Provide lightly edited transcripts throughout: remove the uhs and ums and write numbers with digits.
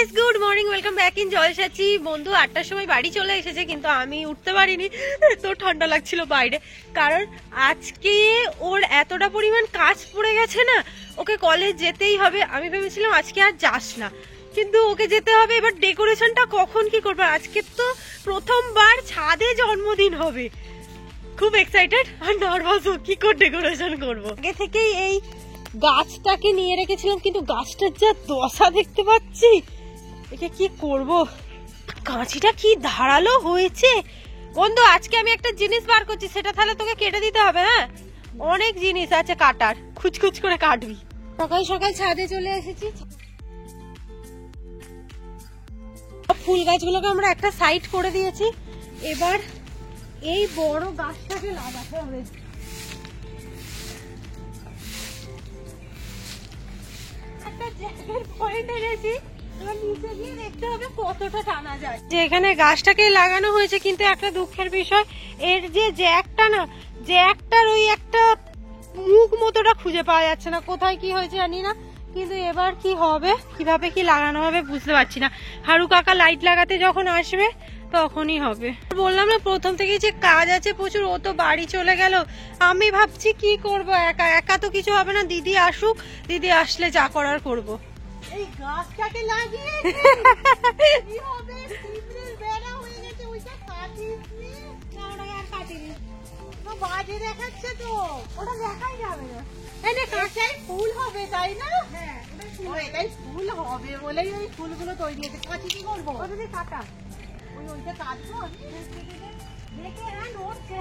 Guys, good morning, welcome back in জলসাচি। বন্ধু 8টার সময় বাড়ি চলে এসেছে, কিন্তু আমি উঠতে পারিনি, তো ঠান্ডা লাগছিল বাইরে। কারণ আজকে ওর এতটা পরিমাণ কাজ পড়ে গেছে না, ওকে কলেজ যেতেই হবে। আমি ভেবেছিলাম আজকে আর যাস না, কিন্তু ওকে যেতে হবে। এবার ডেকোরেশনটা কখন কি করবো, আজকে তো প্রথমবার ছাদে জন্মদিন হবে। খুব এক্সাইটেড আর নার্ভাসও, কি করে ডেকোরেশন করবো। আগে থেকেই এই গাছটাকে নিয়ে রেখেছিলাম, কিন্তু গাছটার যা দশা দেখতে পাচ্ছি, একে কি করব। কাঁচিটা কি ধারালো হয়েছে বন্ধু। আজকে আমি একটা জিনিস বার করছি, সেটা তাহলে তোকে কেটে দিতে হবে। হ্যাঁ, অনেক জিনিস আছে কাটার, খুচখুচ করে কাটবি। সকাল সকাল ছাদে চলে এসেছি। ফুল গাছগুলোকে আমরা একটা সাইড করে দিয়েছি, এবার এই বড় গাছটাকে লাগাতে হবে। এখানে গাছটাকে লাগানো হয়েছে, কিন্তু একটা দুঃখের বিষয়, এর যে জ্যাকটা না, জ্যাকটার ওই একটা মুখ মতোটা খুঁজে পাওয়া যাচ্ছে না। কোথায় কি হয়েছে জানি না, কিন্তু এবার কি হবে, কিভাবে কি লাগানো হবে বুঝতে পারছি না। হারু কাকা লাইট লাগাতে যখন আসবে তখনই হবে। বললাম না প্রথম থেকে যে কাজ আছে প্রচুর, ও তো বাড়ি চলে গেল। আমি ভাবছি কি করব, একা একা তো কিছু হবে না। দিদি আসুক, দিদি আসলে যা করার করব। এই গাছটাকে লাগিয়ে কি হবে, পিঁপড়ের বেড়া হয়ে গেছে, ওইটা কাটিনি না, ওটা আর কাটিনি। তো বাজে দেখাচ্ছে তো, ওটা দেখাই যাবে না। এই যে কাঁচাই ফুল হবে তাই না? হ্যাঁ, এটাই ফুল হবে বলেই ওই ফুলগুলো তৈরি হয়েছে। কাঁচি কি করবো? ওটা দিয়ে কাটা, ওইটা কাটবো দেখে। হ্যাঁ, নড়ছে।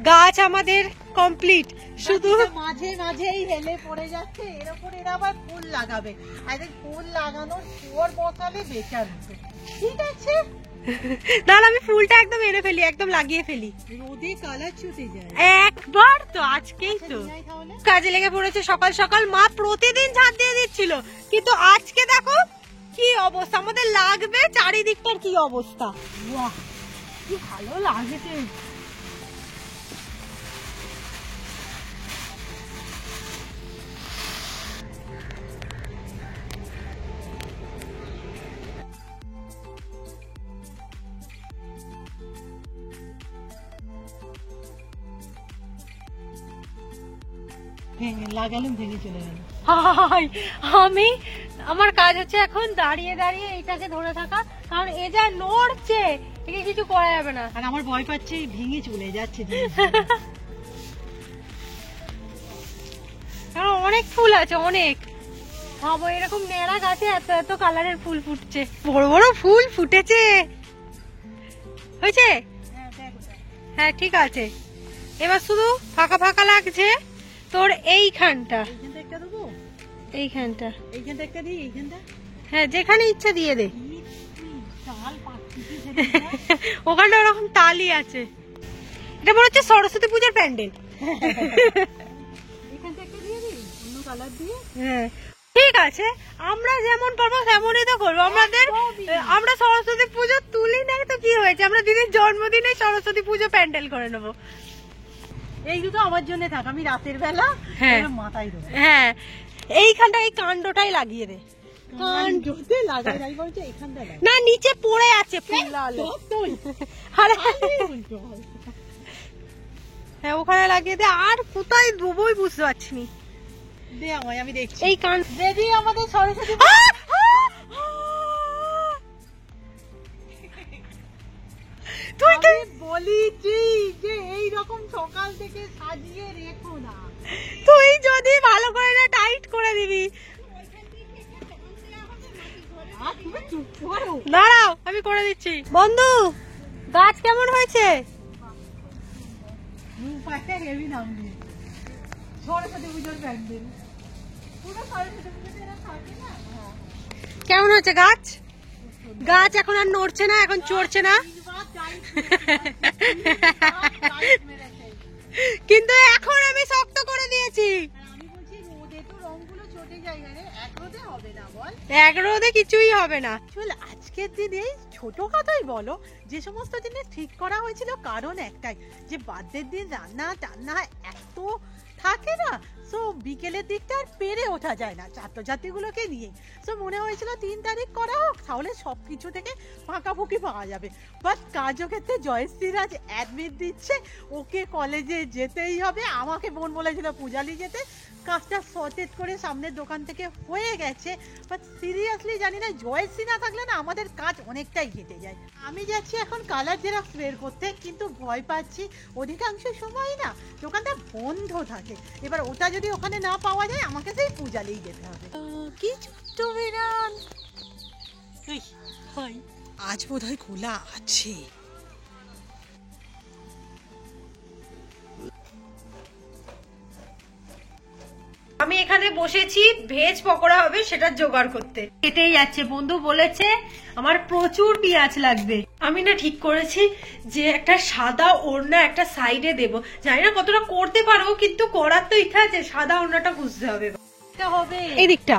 গাছ আমাদের কমপ্লিট, শুধু মাঝে মাঝেই হেলে পড়ে যাচ্ছে। এর উপর এরা আবার ফুল লাগাবে, আর ফুল লাগানোর পর বসালে বেকার হতো। ঠিক আছে, তাহলে আমি ফুলটা একদম এনে ফেলি, একদম লাগিয়ে ফেলি। রোদে কালার ছুটে যায় একবার তো, আজকেই তো তাহলে। কাজে লেগে পড়েছে। সকাল সকাল মা প্রতিদিন ঝাঁট দিয়ে দিচ্ছিল, কিন্তু আজকে দেখো কি অবস্থা। আমাদের লাগবে চারিদিকটার কি অবস্থা। বাহ, কি ভালো লাগছে। লাগালাম, ভেঙে চলে গেল। হাই, আমি আমার কাজ হচ্ছে এখন দাঁড়িয়ে দাঁড়িয়ে এইটাকে ধরে থাকা, কারণ এ যা নড়ছে, একে কিছু করা যাবে না। আর আমার ভয় পাচ্ছে ভেঙে চলে যাচ্ছে। কারণ অনেক ফুল আছে, অনেক। ভাবো এরকম নেড়া গাছে এত এত কালারের ফুল ফুটছে, বড় বড় ফুল ফুটেছে। হয়েছে? হ্যাঁ, ঠিক আছে। এবার শুধু ফাঁকা ফাঁকা লাগছে তোর এইখানটা, এইখানটা, এইখানটা একটা দিই, এইখানটা। হ্যাঁ, যেখানে ইচ্ছা দিয়ে দে। ওখানটা ওরকম তালি আছে। এটা মনে হচ্ছে সরস্বতী পূজার প্যান্ডেল। এইখানটা একটা দিয়ে দিই, অন্য কালার দিয়ে। হ্যাঁ, ঠিক আছে। আমরা যেমন পারবো তেমনই তো করবো। আমরা সরস্বতী পুজো তুলি নাই তো কি হয়েছে, আমরা দিদির জন্মদিনে সরস্বতী পুজো প্যান্ডেল করে নেবো। এই দুটো আমার জন্য থাক, আমি রাতের বেলা মাথায় দেবো। হ্যাঁ, এইখানটা এই কাণ্ডটাই লাগিয়ে দে। কাণ্ডতে লাগাই নাই বলছে, এখানটা লাগাই না, নিচে পড়ে আছে ফুল। আরে হ্যাঁ, ওখানে লাগিয়ে দে। আর কোথায় দেবোই বুঝতে পারছি নি। দে আমায়, আমি দেখছি। এই কাণ্ড দিদি আমাদের সরস্বতী তুই তো বলিছি যে এইরকম সকাল থেকে সাজিয়ে রেখো না। তুই যদি ভালো করে না টাইট করে দিবি। দাঁড়াও, আমি করে দিচ্ছি। বন্ধু, গাছ কেমন হয়েছে? হেভি নাম দিয়ে সরস্বতী পুজোর প্যান্ডেল, পুরো সরস্বতী পুজোতে থাকে না। কেমন হয়েছে গাছ? গাছ এখন আর নড়ছে না, এখন চড়ছে না, কিন্তু এখন আমি শক্ত করে দিয়েছি। আমি বলছি রোদে তো রংগুলো চটে যায়, এক রোদে হবে না বল? এক রোদে কিছুই হবে না। চল আজকে আজকের দিনে ছোটখাটোই বলো যে সমস্ত জিনিস ঠিক করা হয়েছিল কারণ একটাই, যে বার্থডের দিন রান্না টান্না এত থাকে না, সো বিকেলের দিকটা আর পেরে ওঠা যায় না ছাত্রছাত্রীগুলোকে নিয়ে। সো মনে হয়েছিল 3 তারিখ করা হোক, তাহলে সবকিছু থেকে ফাঁকাফুঁকি পাওয়া যাবে। বাট কার্যক্ষেত্রে জয়শ্রীর আজ অ্যাডমিট দিচ্ছে, ওকে কলেজে যেতেই হবে। আমাকে বোন বলেছিল পূজালি যেতে, কাজটা সর্টেড করে সামনের দোকান থেকে হয়ে গেছে। বাট সিরিয়াসলি জানি না, জয়শ্রী না থাকলে না আমাদের কাজ অনেকটাই কেটে যায়। আমি যাচ্ছি এখন কালার জেরক্স বের করতে, কিন্তু ভয় পাচ্ছি অধিকাংশ সময় না দোকানটা বন্ধ থাকে। এবার ওটা যদি ওখানে না পাওয়া যায় আমাকে সেই পূজালেই যেতে হবে। কি ছোট্ট বেড়াল, আজ বোধহয় খোলা আছে। আমি এখানে বসেছি ভেজ পকোড়া হবে সেটা জোগাড় করতে, এটাই যাচ্ছে। বন্ধু বলেছে আমার প্রচুর পেঁয়াজ লাগবে। আমি না ঠিক করেছি যে একটা সাদা ওড়না একটা সাইডে দেব। জানি না কতটা করতে পারবো, কিন্তু করার তো ইচ্ছা আছে। সাদা ওড়নাটা বুঝতে হবে এই দিকটা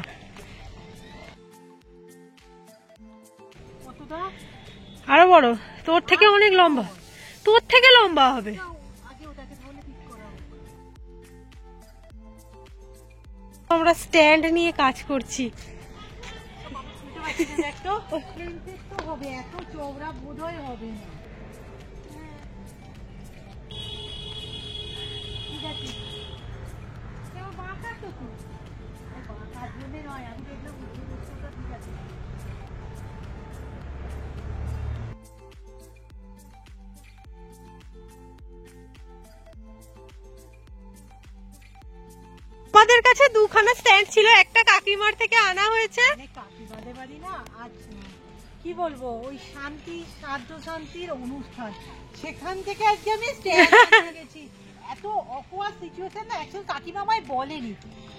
আরো বড়, তোর থেকে অনেক লম্বা, তোর থেকে লম্বা হবে। আমরা স্ট্যান্ড নিয়ে কাজ করছি। হবে এত চওড়া বোধহয় হবে না। ঠিক আছে, বাঁকা তো বাঁকার জন্য নয়, আমি দেখলাম ঠিক আছে। আমাদের কাছে দুখানা স্ট্যান্ড ছিল, একটা কাকিমার থেকে আনা হয়েছে। কাকিমাদের বাড়ি না আজ কি বলবো, ওই শান্তি সাধ্য শান্তির অনুষ্ঠান, সেখান থেকে আজকে আমি স্ট্যান্ড আনতে গেছি। এত অকওয়ার্ড সিচুয়েশন না, অ্যাকচুয়ালি কাকিমা আমায় বলেনি।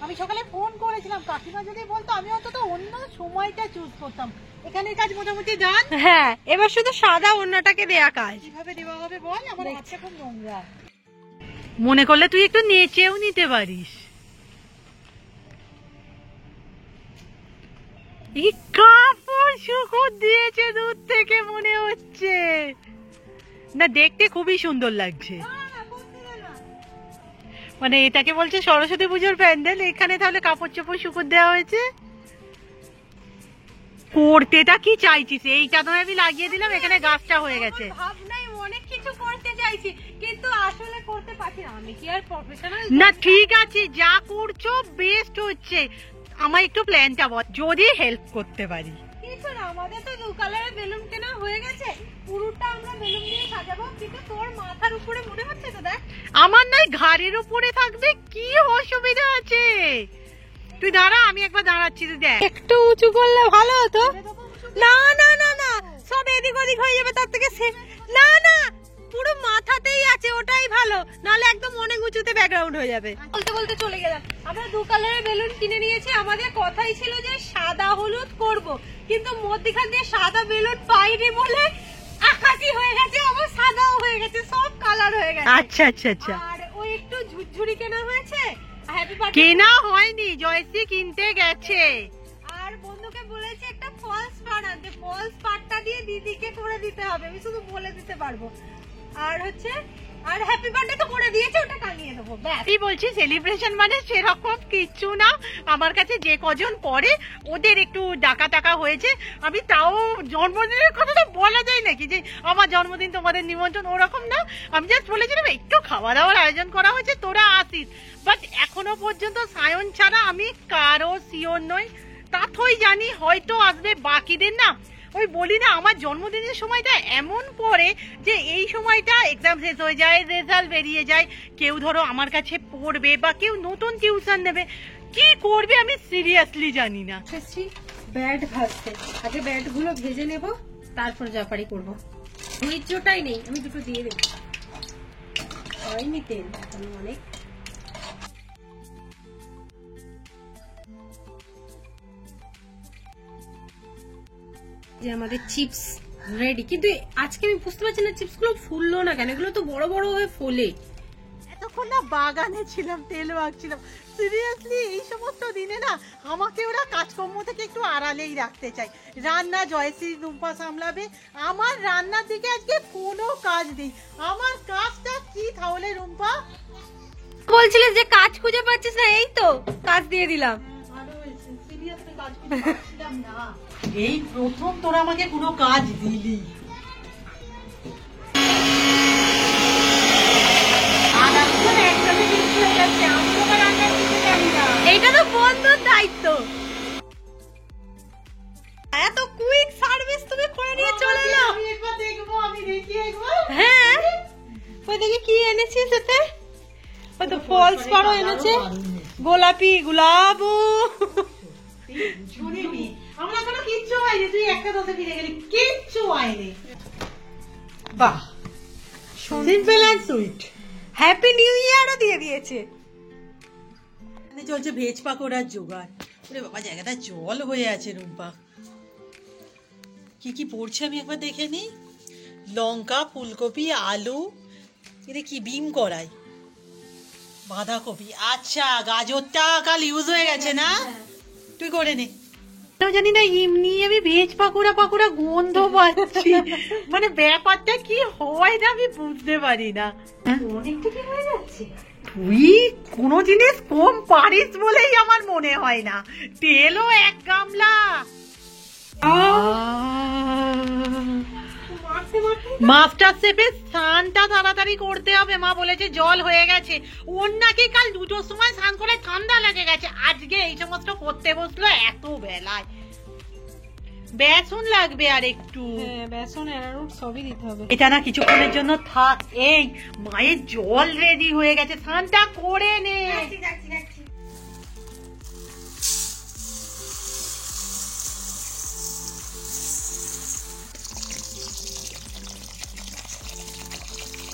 আমি সকালে ফোন করেছিলাম, কাকিমা যদি বলতো আমি অন্তত অন্য সময়টা চুজ করতাম। এখানের কাজ মোটামুটি ডান। হ্যাঁ, এবার শুধু সাদা ওড়নাটাকে দেয়া কাজ। কিভাবে দেওয়া হবে বল, আমার হাতটা খুব নোংরা। মনে করলে তুই একটু নেচেও নিতে পারিস। কাপড় শুকো দিয়েছে দূর থেকে মনে হচ্ছে না, দেখতে খুবই সুন্দর লাগছে। মানে এটাকে বলছে সরস্বতী পুজোর প্যান্ডেল, এখানে তাহলে কাপড় চোপড় শুকোর দেওয়া হয়েছে। করতেটা কি চাইছিস? এইটা তো আমি লাগিয়ে দিলাম, এখানে গাছটা হয়ে গেছে। ভাবনাই অনেক কিছু করতে চাইছি, কিন্তু আসলে করতে পারছি না। আমি কি আর প্রফেশনাল? না ঠিক আছে, যা করছো বেস্ট হচ্ছে। আমার একটু প্ল্যানটা বল, যদি হেল্প করতে পারি। কিছু না, আমাদের তো 2 কালারের বেলুন কেনা হয়ে গেছে, পুরোটা আমরা বেলুন দিয়ে সাজাবো। কিন্তু তোর মাথার উপরে মনে হচ্ছে তো, দেখ আমার নয় ঘাড়ের উপরে থাকবে, কি অসুবিধা আছে? তুই দাঁড়া, আমি একবার দাঁড়াচ্ছি, তুই দেখ। একটু উঁচু করলে ভালো হতো। না না না না, সব এদিক ওদিক হয়ে যাবে, তার থেকে না না, পুরো মাথাতেই আছে, ওটাই ভালো। নাহলে একদম অনেক উঁচুতে ব্যাকগ্রাউন্ড হয়ে যাবে। বলতে বলতে চলে গেলাম। আমরা 2 কালারের বেলুন কিনে নিয়েছি। আমাদের কথাই ছিল যে সাদা হলুদ করব, কিন্তু মধ্যখান দিয়ে সাদা বেলুন পাইনি বলে আকাশি হয়ে গেছে, আবার সাদাও হয়ে গেছে, সব কালার হয়ে গেছে। আচ্ছা আচ্ছা আচ্ছা। আর ওই একটু ঝুরঝুরি কেনা হয়েছে। হ্যাপি বার্থডে কেনা হয়নি, জয়শ্রী কিনতে গেছে। আর বন্ধুকে বলেছি একটা ফলস পাড় আনতে, ফলস পাড়টা দিয়ে দিদিকে করে দিতে হবে, আমি শুধু বলে দিতে পারবো। আর হচ্ছে আর হ্যাপি বার্থডে তো করে দিয়েছে, ওটা টাঙিয়ে দেবো ব্যাস। কি বলছি, সেলিব্রেশন মানে সেরকম কিচ্ছু না। আমার কাছে যে কজন পড়ে ওদের একটু ডাকা টাকা হয়েছে। আমি তাও জন্মদিনের কথা তো বলা যায় নাকি যে আমার জন্মদিন তোমাদের নিমন্ত্রণ, ওরকম না। আমি জাস্ট বলেছিলাম একটু খাওয়া দাওয়ার আয়োজন করা হয়েছে, তোরা আসিস। বাট এখনো পর্যন্ত সায়ন ছাড়া আমি কারো শিওর নই। তাথই জানি হয়তো আসবে, বাকিদের না ওই বলি না, আমার জন্মদিনের সময়টা এমন পড়ে যে এই সময়টা এক্সাম শেষ হয়ে যায়, রেজাল্ট বেরিয়ে যায়, কেউ ধরো আমার কাছে পড়বে বা কেউ নতুন টিউশন নেবে, কি করবে আমি সিরিয়াসলি জানি না। ব্যাট ভাজতে, আগে ব্যাট গুলো ভেজে নেব, তারপর জাপারি করব। ধৈর্যটাই নেই, আমি দুটো দিয়ে দেব। হয়নি তেল এখন অনেক। যে আমাদের চিপস রেডি, কিন্তু আজকে আমি বুঝতে পারছি না চিপস গুলো ফুললো না কেন, এগুলো তো বড় বড় হয়ে ফোলে। এত ততক্ষণ না বাগানে ছিলাম, তেল মাখছিলাম। সিরিয়াসলি এই সমস্ত দিনে না আমাকে ওরা কাজকর্ম থেকে একটু আড়ালেই রাখতে চাই। রান্না জয়শ্রী রুম্পা সামলাবে, আমার রান্নার দিকে আজকে কোনো কাজ নেই। আমার কাজটা কি তাহলে রুম্পা? বলছিলিস যে কাজ খুঁজে পাচ্ছিস না, এই তো কাজ দিয়ে দিলাম। ভালো হয়েছে, সিরিয়াসলি কাজ করতে পারছিলাম না। এই প্রথম তোরা আমাকে কোনো কাজ দিলি। এইটা তো বন্ধুর দায়িত্ব। এত কুইক সার্ভিস তুমি করে নিয়ে চলে এলো। আমি একবার দেখবো, আমি দেখি একবার। হ্যাঁ, ওই দেখি কি এনেছিস এতে। ওই তো ফলস পাড়ো এনেছে, গোলাপি গোলাপ। শুনিনি, আমরা কোনো কিচ্ছু হয়নি, তুই একটা দোষে ফিরে গেলি, কিচ্ছু হয়নি। বাহ, simple and sweet. Happy new ইয়ারও দিয়ে দিয়েছে। এখানে চলছে ভেজ পাকোড়ার জোগাড়। ওরে বাবা, জায়গাটা জল হয়ে আছে রুম্পা। কি কি পড়ছে আমি একবার দেখে নিই। লঙ্কা, ফুলকপি, আলু, এটা কি বিম করাই, বাঁধাকপি। আচ্ছা, গাজরটা কাল ইউজ হয়ে গেছে না, তুই করে নে। জানি না এমনি আমি ভেজ পাকোড়া গন্ধ পাচ্ছি, মানে ব্যাপারটা কি হয় না আমি বুঝতে পারি না। অনেকটা কি হয়ে যাচ্ছে। তুই কোনো জিনিস কম পারিস বলেই আমার মনে হয় না। তেলও 1 গামলা। মাস্টার শেফের স্নানটা তাড়াতাড়ি করতে হবে, মা বলেছে জল হয়ে গেছে। ওর নাকি কাল 2টোর সময় স্নান করে ঠান্ডা লেগে গেছে, আজকে এই সমস্ত করতে বসলো এত বেলায়। বেসন লাগবে আর একটু, হ্যাঁ, বেসন অ্যারারুট সবই দিতে হবে। এটা না কিছুক্ষণের জন্য থাক। এই মায়ের জল রেডি হয়ে গেছে, স্নানটা করে নে।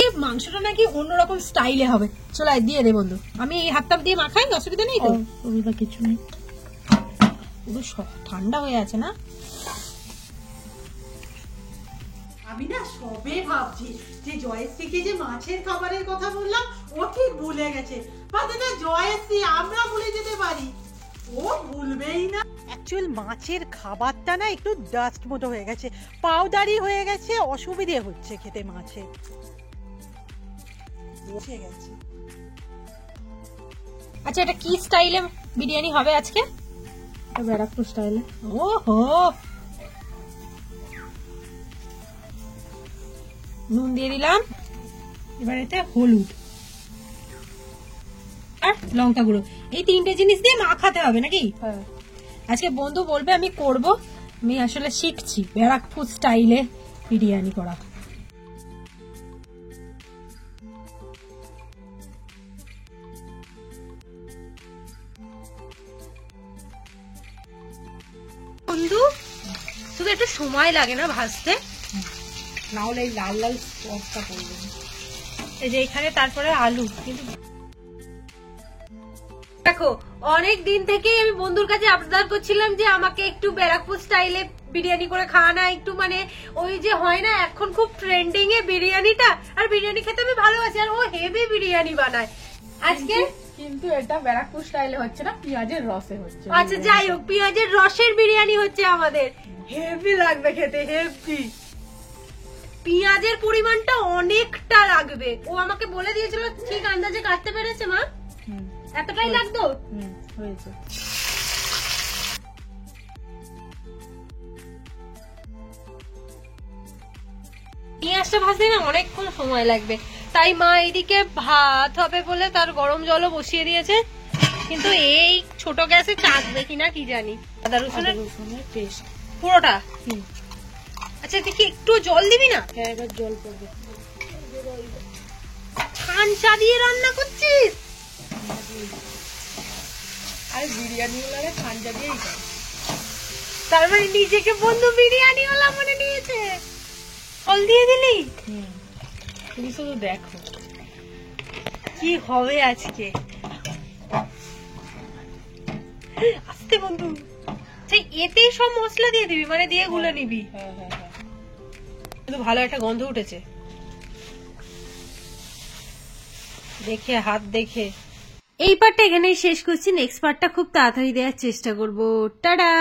এই মাংসটা নাকি অন্যরকম স্টাইলে হবে। চলো দিয়ে দে বন্ধু, আমি এই হাতটা দিয়ে মাখাই, অসুবিধা নেই তো। অসুবিধা কিছু নেই, পুরো ঠান্ডা হয়ে আছে না। আমি না সবে ভাবছি যে জয়শ্রীকে যে মাছের খাবারের কথা বললাম ও ঠিক ভুলে গেছে। না জয়শ্রী, আমরা ভুলে যেতে পারি, ও ভুলবেই না। অ্যাকচুয়াল মাছের খাবারটা না একটু ডাস্ট মতো হয়ে গেছে, পাউডারি হয়ে গেছে, অসুবিধে হচ্ছে খেতে মাছের। বসে গেছে। আচ্ছা, এটা কি স্টাইলে বিরিয়ানি হবে আজকে? এটা ব্যারাকপুর স্টাইলে। ওহো, নুন দিয়ে দিলাম, এবার এতে হলুদ আর লঙ্কা গুঁড়ো, এই 3টে জিনিস দিয়ে মাখাতে হবে নাকি? আজকে বন্ধু বলবে আমি করব, আমি আসলে শিখছি ব্যারাকপুর স্টাইলে বিরিয়ানি করা। বন্ধু, শুধু একটু সময় লাগে না ভাজতে, না হলে এই লাল লাল স্পটটা পড়বে। এই যে এখানে তারপরে আলু। কিন্তু দেখো, অনেক দিন থেকেই আমি বন্ধুর কাছে আবদার করছিলাম যে আমাকে একটু ব্যারাকপুর স্টাইলে বিরিয়ানি করে খাওয়ানা, একটু মানে ওই যে হয় না এখন খুব ট্রেন্ডিং এ বিরিয়ানিটা, আর বিরিয়ানি খেতে আমি ভালোবাসি, আর ও হেভি বিরিয়ানি বানায়। আজকে কিন্তু এটা ব্যারাকপুর স্টাইলে হচ্ছে না, পেঁয়াজের রসে হচ্ছে। আচ্ছা যাই হোক, পেঁয়াজের রসের বিরিয়ানি হচ্ছে আমাদের, হেভি লাগবে খেতে, হেভি। পেঁয়াজের পরিমাণটা অনেকটা লাগবে, ও আমাকে বলে দিয়েছিল, ঠিক আন্দাজে কাটতে পেরেছে মা? এতটাই লাগতো? হয়েছে। পেঁয়াজটা ভাজতে না অনেকক্ষণ সময় লাগবে, তাই মা এইদিকে ভাত হবে বলে তার গরম জলও বসিয়ে দিয়েছে। কিন্তু এই ছোট গ্যাসে চাকবে কিনা কি জানি। আদা রসুনের পেস্ট পুরোটা? আচ্ছা, দেখি একটু জল দিবি না? হ্যাঁ, এবার জল পড়বে। খানচা দিয়ে রান্না করছিস? আর বিরিয়ানি ওলারে খানজা দিয়েই খায়। তার মানে নিজেকে বন্ধু বিরিয়ানি ওলা মনে নিয়েছে। জল দিয়ে দিলি? তুমি শুধু দেখো কি হবে আজকে। আস্তে বন্ধু, সেই এতেই সব মশলা দিয়ে দিবি, মানে দিয়ে গুলে নিবি? হ্যাঁ হ্যাঁ হ্যাঁ, কিন্তু ভালো একটা গন্ধ উঠেছে। দেখে হাত দেখে। এই পার্টটা এখানেই শেষ করছি, নেক্সট পার্টটা খুব তাড়াতাড়ি দেওয়ার চেষ্টা করবো। টাটা।